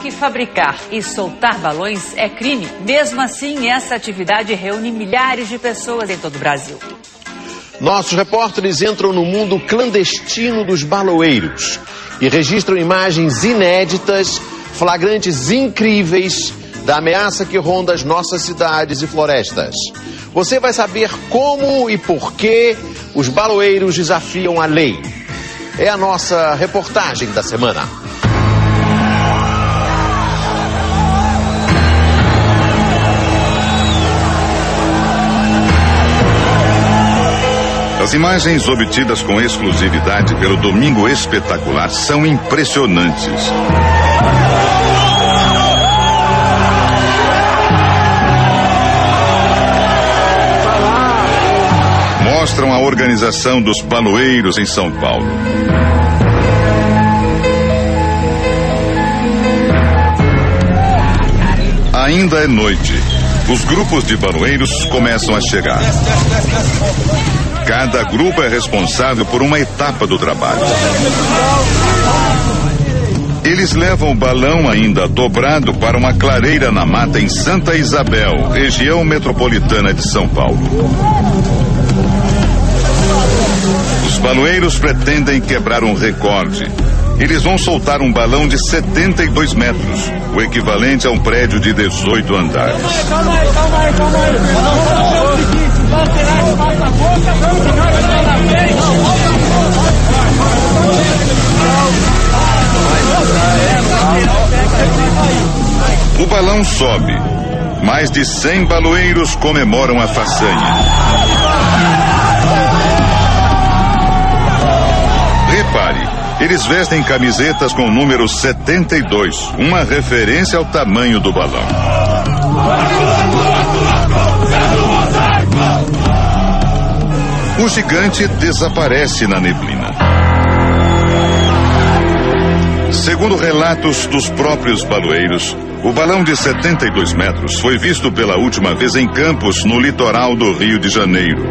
que fabricar e soltar balões é crime. Mesmo assim, essa atividade reúne milhares de pessoas em todo o Brasil. Nossos repórteres entram no mundo clandestino dos baloeiros e registram imagens inéditas, flagrantes incríveis da ameaça que ronda as nossas cidades e florestas. Você vai saber como e por que os baloeiros desafiam a lei. É a nossa reportagem da semana. As imagens obtidas com exclusividade pelo Domingo Espetacular são impressionantes. Mostram a organização dos baloeiros em São Paulo. Ainda é noite. Os grupos de baloeiros começam a chegar. Cada grupo é responsável por uma etapa do trabalho. Eles levam o balão ainda dobrado para uma clareira na mata em Santa Isabel, região metropolitana de São Paulo. Os baloeiros pretendem quebrar um recorde. Eles vão soltar um balão de 72 metros, o equivalente a um prédio de 18 andares. Calma aí. O balão sobe. Mais de 100 baloeiros comemoram a façanha. Repare, eles vestem camisetas com o número 72, uma referência ao tamanho do balão. O gigante desaparece na neblina. Segundo relatos dos próprios baloeiros, o balão de 72 metros foi visto pela última vez em Campos, no litoral do Rio de Janeiro.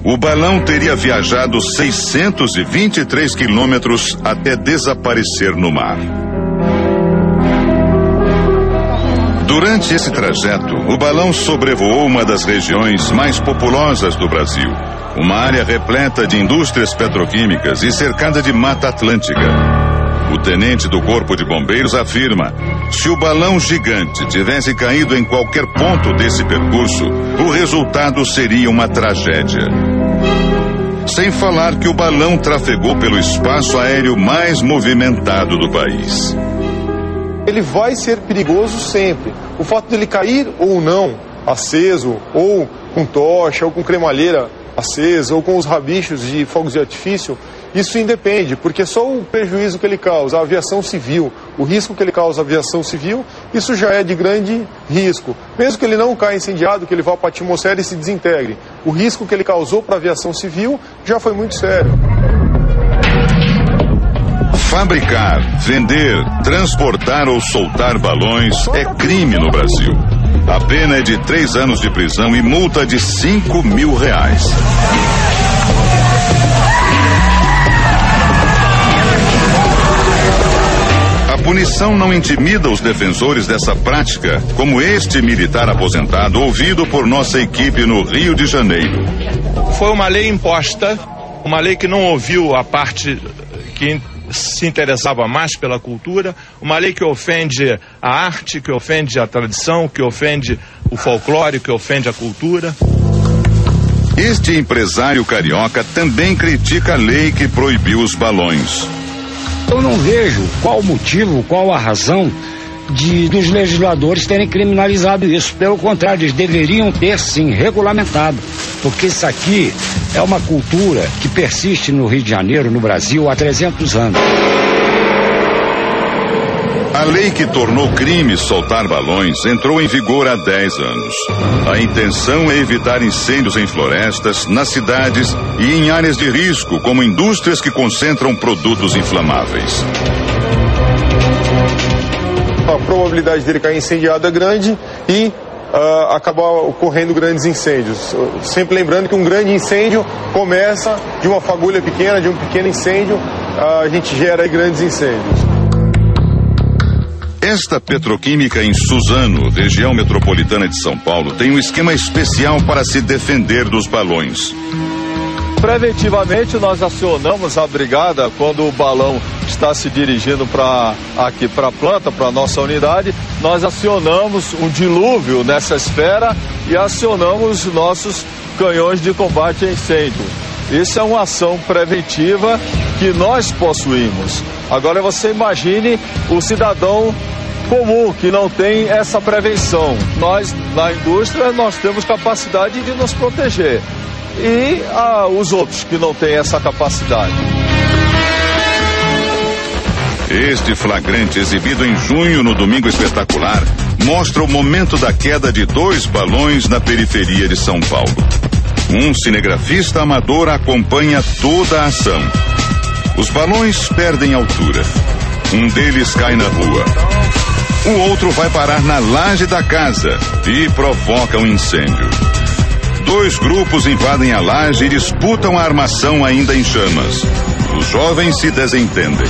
O balão teria viajado 623 quilômetros até desaparecer no mar. Durante esse trajeto, o balão sobrevoou uma das regiões mais populosas do Brasil, uma área repleta de indústrias petroquímicas e cercada de Mata Atlântica. O tenente do Corpo de Bombeiros afirma: se o balão gigante tivesse caído em qualquer ponto desse percurso, o resultado seria uma tragédia. Sem falar que o balão trafegou pelo espaço aéreo mais movimentado do país. Ele vai ser perigoso sempre. O fato dele cair ou não, aceso, ou com tocha, ou com cremalheira acesa, ou com os rabichos de fogos de artifício, isso independe, porque só o prejuízo que ele causa à aviação civil, o risco que ele causa à aviação civil, isso já é de grande risco. Mesmo que ele não caia incendiado, que ele vá para a atmosfera e se desintegre, o risco que ele causou para a aviação civil já foi muito sério. Fabricar, vender, transportar ou soltar balões é crime no Brasil. A pena é de 3 anos de prisão e multa de R$5 mil. A punição não intimida os defensores dessa prática, como este militar aposentado ouvido por nossa equipe no Rio de Janeiro. Foi uma lei imposta, uma lei que não ouviu a parte que se interessava mais pela cultura, uma lei que ofende a arte, que ofende a tradição, que ofende o folclore, que ofende a cultura. Este empresário carioca também critica a lei que proibiu os balões. Eu não vejo qual o motivo, qual a razão dos legisladores terem criminalizado isso. Pelo contrário, eles deveriam ter sim regulamentado, porque isso aqui é uma cultura que persiste no Rio de Janeiro, no Brasil, há 300 anos. A lei que tornou crime soltar balões entrou em vigor há 10 anos. A intenção é evitar incêndios em florestas, nas cidades e em áreas de risco, como indústrias que concentram produtos inflamáveis. A probabilidade dele cair incendiado é grande e acabar ocorrendo grandes incêndios. Sempre lembrando que um grande incêndio começa de uma fagulha pequena, de um pequeno incêndio, a gente gera aí grandes incêndios. Esta petroquímica em Suzano, região metropolitana de São Paulo, tem um esquema especial para se defender dos balões. Preventivamente, nós acionamos a brigada quando o balão está se dirigindo aqui para a planta, para a nossa unidade. Nós acionamos um dilúvio nessa esfera e acionamos nossos canhões de combate a incêndio. Isso é uma ação preventiva que nós possuímos. Agora você imagine o cidadão comum que não tem essa prevenção. Nós, na indústria, nós temos capacidade de nos proteger. E os outros que não têm essa capacidade. Este flagrante, exibido em junho no Domingo Espetacular, mostra o momento da queda de 2 balões na periferia de São Paulo. Um cinegrafista amador acompanha toda a ação. Os balões perdem altura. Um deles cai na rua. O outro vai parar na laje da casa e provoca um incêndio. 2 grupos invadem a laje e disputam a armação ainda em chamas. Os jovens se desentendem.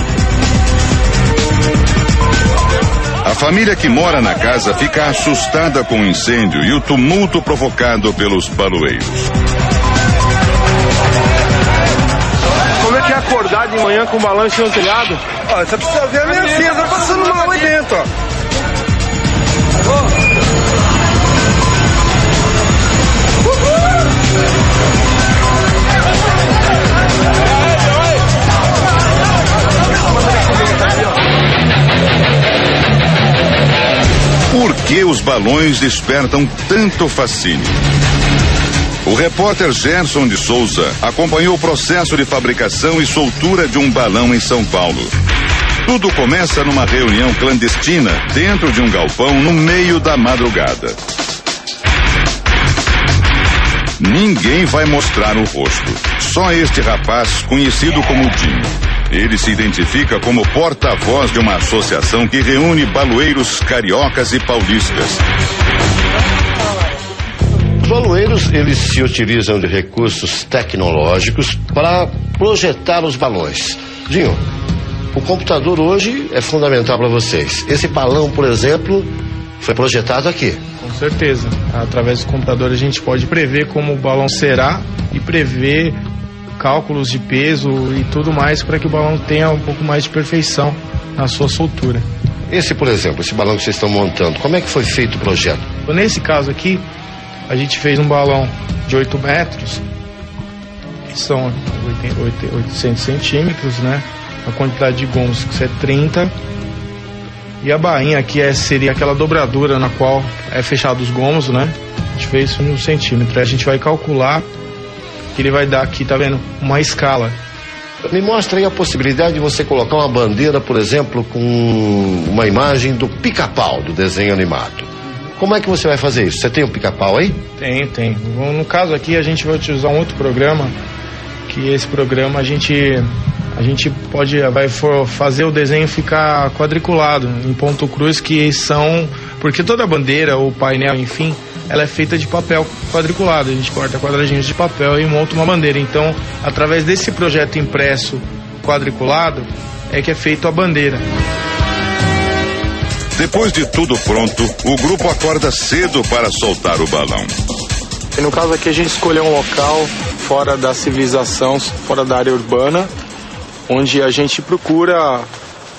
A família que mora na casa fica assustada com o incêndio e o tumulto provocado pelos baloeiros. Como é que é acordar de manhã com um balão em cima do telhado? Ó, você precisa ver a minha filha, tá passando mal aí dentro, ó. Por que os balões despertam tanto fascínio? O repórter Gerson de Souza acompanhou o processo de fabricação e soltura de um balão em São Paulo. Tudo começa numa reunião clandestina dentro de um galpão no meio da madrugada. Ninguém vai mostrar o rosto. Só este rapaz, conhecido como Dinho. Ele se identifica como porta-voz de uma associação que reúne baloeiros cariocas e paulistas. Os baloeiros, eles se utilizam de recursos tecnológicos para projetar os balões. Dinho, o computador hoje é fundamental para vocês. Esse balão, por exemplo, foi projetado aqui. Com certeza. Através do computador a gente pode prever como o balão será e prever cálculos de peso e tudo mais para que o balão tenha um pouco mais de perfeição na sua soltura. Esse, por exemplo, esse balão que vocês estão montando, como é que foi feito o projeto? Nesse caso aqui, a gente fez um balão de 8 metros, que são 800 centímetros, né? A quantidade de gomos que é 30. E a bainha aqui seria aquela dobradura na qual é fechado os gomos, né? A gente fez isso no centímetro. A gente vai calcular que ele vai dar aqui, tá vendo? Uma escala. Me mostra aí a possibilidade de você colocar uma bandeira, por exemplo, com uma imagem do Pica-Pau, do desenho animado. Como é que você vai fazer isso? Você tem um Pica-Pau aí? Tem. No caso aqui, a gente vai utilizar um outro programa, que esse programa a gente vai fazer o desenho ficar quadriculado, em ponto cruz, que são... Porque toda bandeira, ou painel, enfim, ela é feita de papel quadriculado. A gente corta quadradinhos de papel e monta uma bandeira. Então, através desse projeto impresso quadriculado, é que é feito a bandeira. Depois de tudo pronto, o grupo acorda cedo para soltar o balão. E no caso aqui, a gente escolheu um local fora da civilização, fora da área urbana, onde a gente procura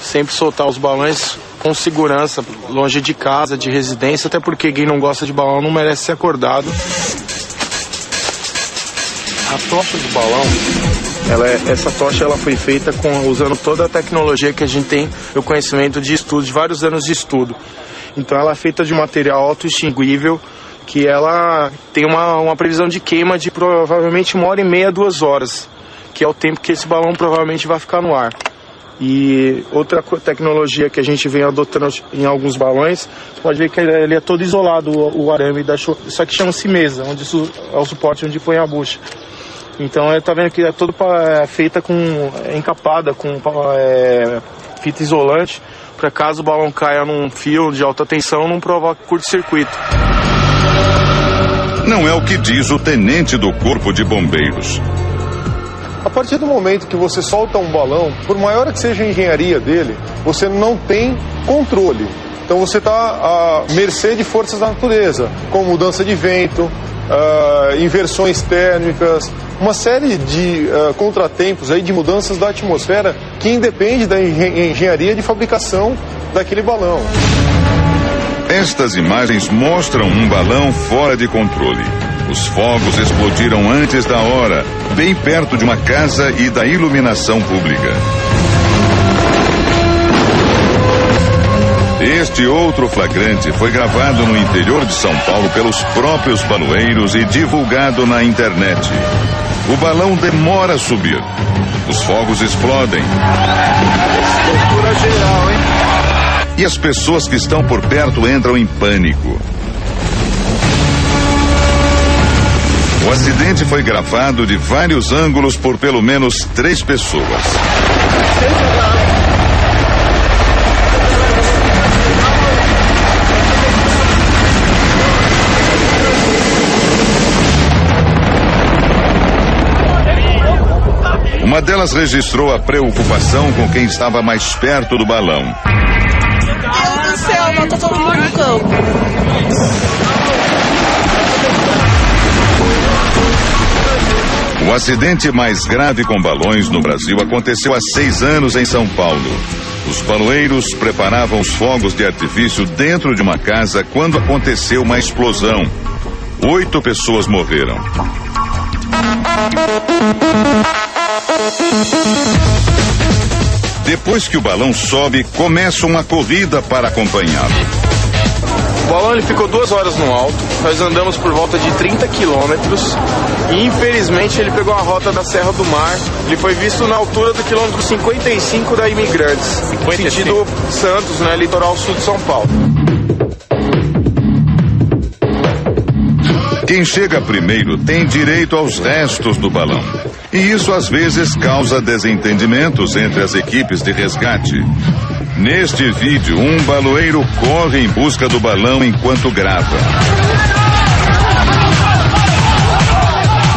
sempre soltar os balões com segurança, longe de casa, de residência, até porque quem não gosta de balão não merece ser acordado. A tocha do balão, essa tocha ela foi feita usando toda a tecnologia que a gente tem, o conhecimento de estudo, de vários anos de estudo. Então ela é feita de material auto-extinguível, que ela tem uma previsão de queima de provavelmente 1h30, 2 horas, que é o tempo que esse balão provavelmente vai ficar no ar. E outra tecnologia que a gente vem adotando em alguns balões, você pode ver que ele é todo isolado, o arame da chuva. Isso aqui chama-se mesa, onde isso é o suporte onde põe a bucha. Então tá vendo que é todo feita encapada com fita isolante, para caso o balão caia num fio de alta tensão, não provoque curto-circuito. Não é o que diz o tenente do Corpo de Bombeiros. A partir do momento que você solta um balão, por maior que seja a engenharia dele, você não tem controle. Então você está à mercê de forças da natureza, como mudança de vento, inversões térmicas, uma série de contratempos aí, de mudanças da atmosfera que independe da engenharia de fabricação daquele balão. Estas imagens mostram um balão fora de controle. Os fogos explodiram antes da hora, bem perto de uma casa e da iluminação pública. Este outro flagrante foi gravado no interior de São Paulo pelos próprios baloeiros e divulgado na internet. O balão demora a subir. Os fogos explodem. Estrutura geral, hein? E as pessoas que estão por perto entram em pânico. O acidente foi gravado de vários ângulos por pelo menos 3 pessoas. Uma delas registrou a preocupação com quem estava mais perto do balão. Meu Deus do céu, não, tá todo mundo no campo. O acidente mais grave com balões no Brasil aconteceu há 6 anos em São Paulo. Os baloeiros preparavam os fogos de artifício dentro de uma casa quando aconteceu uma explosão. 8 pessoas morreram. Depois que o balão sobe, começa uma corrida para acompanhá-lo. O balão ele ficou 2 horas no alto, nós andamos por volta de 30 quilômetros e infelizmente ele pegou a rota da Serra do Mar. Ele foi visto na altura do quilômetro 55 da Imigrantes, sentido Santos, né, litoral sul de São Paulo. Quem chega primeiro tem direito aos restos do balão. E isso às vezes causa desentendimentos entre as equipes de resgate. Neste vídeo, um baloeiro corre em busca do balão enquanto grava.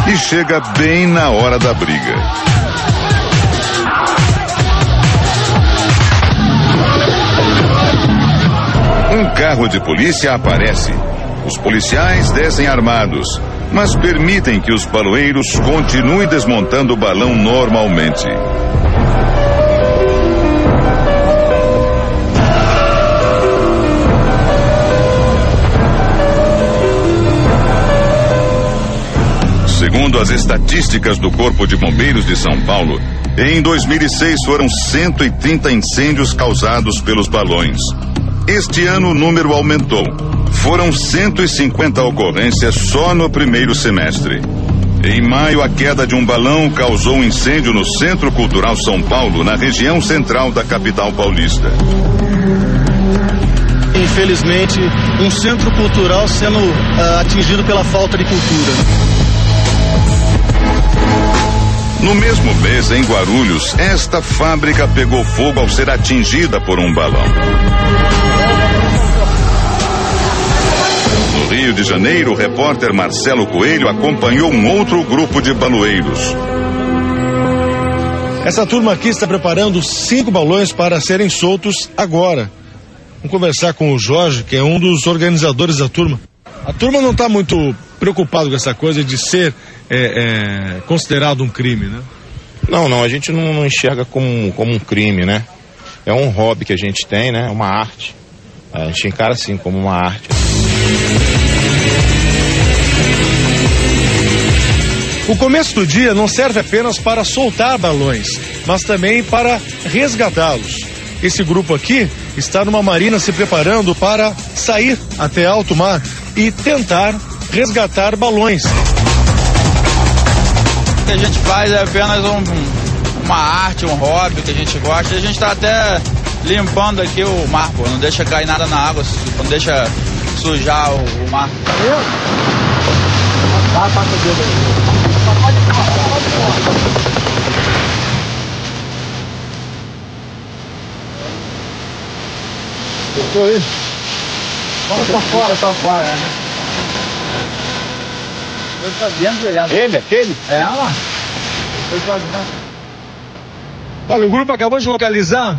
E chega bem na hora da briga. Um carro de polícia aparece. Os policiais descem armados, mas permitem que os baloeiros continuem desmontando o balão normalmente. Segundo as estatísticas do Corpo de Bombeiros de São Paulo, em 2006 foram 130 incêndios causados pelos balões. Este ano o número aumentou. Foram 150 ocorrências só no primeiro semestre. Em maio, a queda de um balão causou um incêndio no Centro Cultural São Paulo, na região central da capital paulista. Infelizmente, um centro cultural sendo atingido pela falta de cultura. No mesmo mês, em Guarulhos, esta fábrica pegou fogo ao ser atingida por um balão. No Rio de Janeiro, o repórter Marcelo Coelho acompanhou um outro grupo de baloeiros. Essa turma aqui está preparando 5 balões para serem soltos agora. Vamos conversar com o Jorge, que é um dos organizadores da turma. A turma não está muito preocupada com essa coisa de ser considerado um crime, né? Não, a gente não enxerga como um crime, né? É um hobby que a gente tem, né? Uma arte. A gente encara assim como uma arte. O começo do dia não serve apenas para soltar balões, mas também para resgatá-los. Esse grupo aqui está numa marina se preparando para sair até alto mar e tentar resgatar balões. O que a gente faz é apenas uma arte, um hobby que a gente gosta. E a gente está até limpando aqui o mar, pô. Não deixa cair nada na água, não deixa sujar o mar. Passa o dedo aí. Estou aí. Tá fora, né? Eu tô dentro olhando. Ele, aquele? É, olha lá. Olha, o grupo acabou de localizar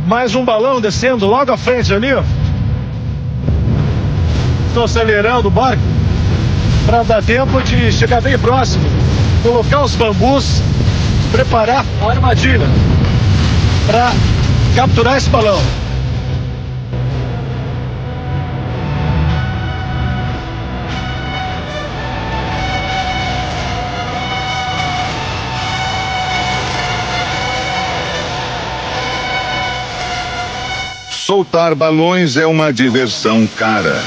mais um balão descendo logo à frente ali, ó. estou acelerando o barco para dar tempo de chegar bem próximo, colocar os bambus, preparar a armadilha para capturar esse balão. Soltar balões é uma diversão cara.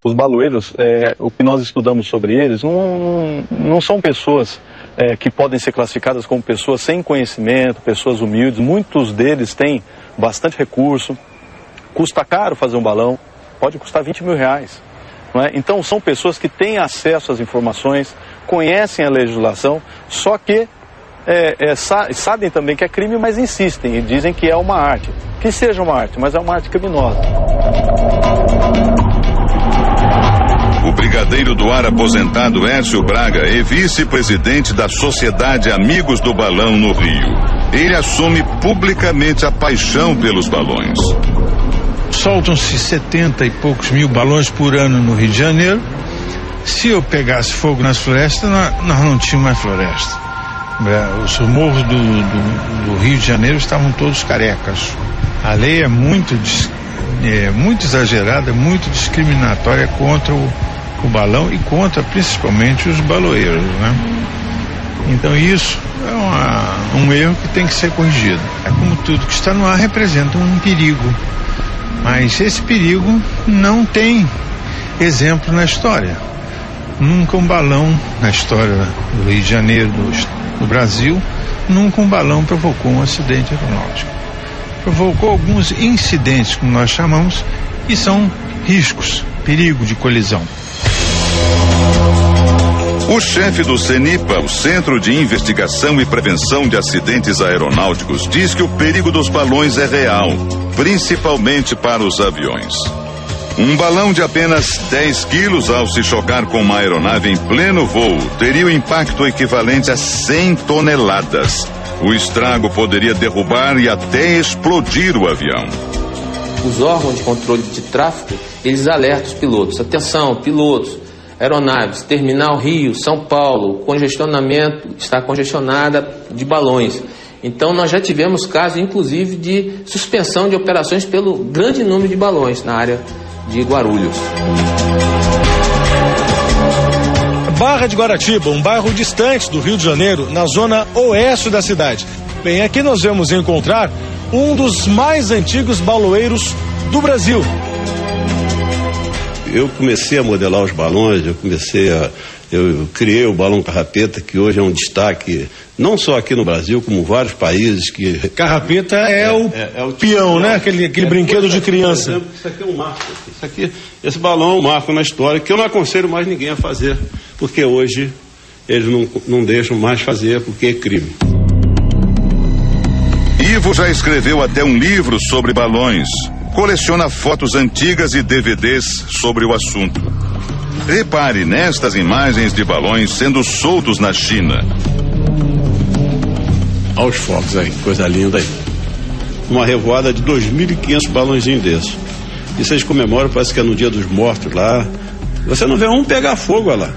Os baloeiros, o que nós estudamos sobre eles, não são pessoas que podem ser classificadas como pessoas sem conhecimento, pessoas humildes. Muitos deles têm bastante recurso, custa caro fazer um balão, pode custar 20 mil reais. Não é? Então são pessoas que têm acesso às informações, conhecem a legislação, só que sabem também que é crime, mas insistem e dizem que é uma arte. Que seja uma arte, mas é uma arte criminosa. O brigadeiro do ar aposentado Hércio Braga é vice-presidente da Sociedade Amigos do Balão no Rio. Ele assume publicamente a paixão pelos balões. Soltam-se 70 e poucos mil balões por ano no Rio de Janeiro. Se eu pegasse fogo nas florestas, nós não tínhamos mais floresta. Os morros do Rio de Janeiro estavam todos carecas. A lei é muito exagerada, muito discriminatória contra o balão e contra principalmente os baloeiros, né? Então isso é um erro que tem que ser corrigido. É como tudo que está no ar representa um perigo, mas esse perigo não tem exemplo na história. Nunca um balão na história do Rio de Janeiro, do Brasil, nunca um balão provocou um acidente aeronáutico. Provocou alguns incidentes, como nós chamamos, e são riscos, perigo de colisão. O chefe do CENIPA, o Centro de Investigação e Prevenção de Acidentes Aeronáuticos, diz que o perigo dos balões é real, principalmente para os aviões. Um balão de apenas 10 quilos, ao se chocar com uma aeronave em pleno voo, teria o impacto equivalente a 100 toneladas. O estrago poderia derrubar e até explodir o avião. Os órgãos de controle de tráfego, eles alertam os pilotos. Atenção, pilotos, aeronaves, terminal Rio, São Paulo, congestionamento, está congestionada de balões. Então nós já tivemos casos, inclusive, de suspensão de operações pelo grande número de balões na área de Guarulhos. Barra de Guaratiba, um bairro distante do Rio de Janeiro, na zona oeste da cidade. Bem, aqui nós vamos encontrar um dos mais antigos baloeiros do Brasil. Eu comecei a modelar os balões, eu criei o balão carrapeta, que hoje é um destaque, não só aqui no Brasil, como vários países que... Carrapeta é o peão, né? Aquele brinquedo de criança. Exemplo, isso aqui é um marco. Esse balão é um marco na história que eu não aconselho mais ninguém a fazer, porque hoje eles não deixam mais fazer, porque é crime. Ivo já escreveu até um livro sobre balões. Coleciona fotos antigas e DVDs sobre o assunto. Repare nestas imagens de balões sendo soltos na China. Olha os fogos aí, coisa linda aí. Uma revoada de 2.500 balãozinhos desses. Isso eles comemoram, parece que é no Dia dos Mortos lá. Você não vê um pegar fogo, olha lá.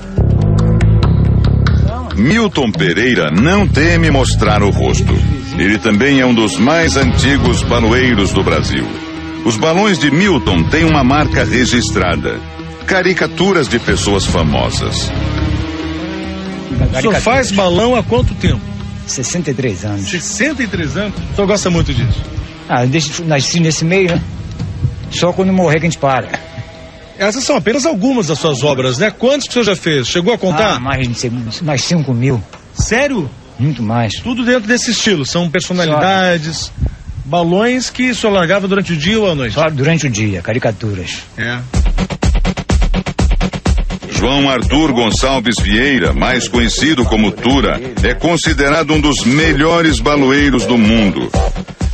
Milton Pereira não teme mostrar o rosto. Ele também é um dos mais antigos baloeiros do Brasil. Os balões de Milton têm uma marca registrada. Caricaturas de pessoas famosas. O senhor faz balão há quanto tempo? 63 anos. 63 anos? O senhor gosta muito disso? Nasci nesse meio, né? Só quando morrer que a gente para. Essas são apenas algumas das suas obras, né? Quantos que o senhor já fez? Chegou a contar? Mais 5 mil. Sério? Muito mais. Tudo dentro desse estilo, são personalidades, balões que o senhor largava durante o dia ou à noite? Só durante o dia, caricaturas. João Arthur Gonçalves Vieira, mais conhecido como Tura, é considerado um dos melhores baloeiros do mundo.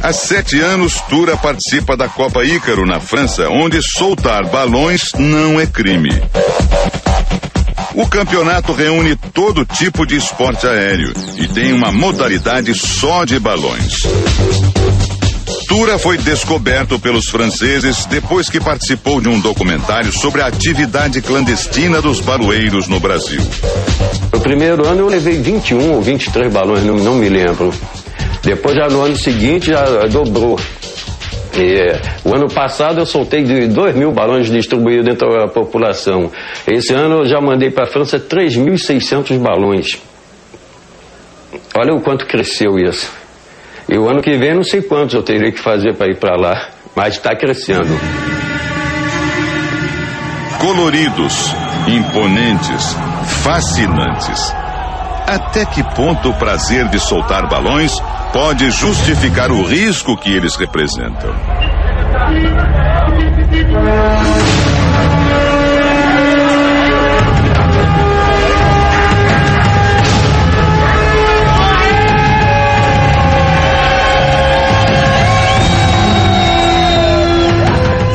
Há 7 anos, Tura participa da Copa Ícaro na França, onde soltar balões não é crime. O campeonato reúne todo tipo de esporte aéreo e tem uma modalidade só de balões. Cultura foi descoberto pelos franceses depois que participou de um documentário sobre a atividade clandestina dos baloeiros no Brasil. No primeiro ano eu levei 21 ou 23 balões, não me lembro. Depois já no ano seguinte já dobrou. O ano passado eu soltei 2.000 balões distribuídos dentro da população. Esse ano eu já mandei para a França 3.600 balões. Olha o quanto cresceu isso. E o ano que vem não sei quantos eu teria que fazer para ir para lá, mas está crescendo. Coloridos, imponentes, fascinantes. Até que ponto o prazer de soltar balões pode justificar o risco que eles representam?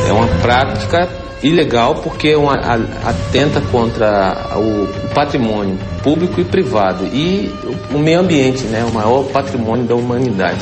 É uma prática ilegal porque atenta contra o patrimônio público e privado e o meio ambiente, né, o maior patrimônio da humanidade.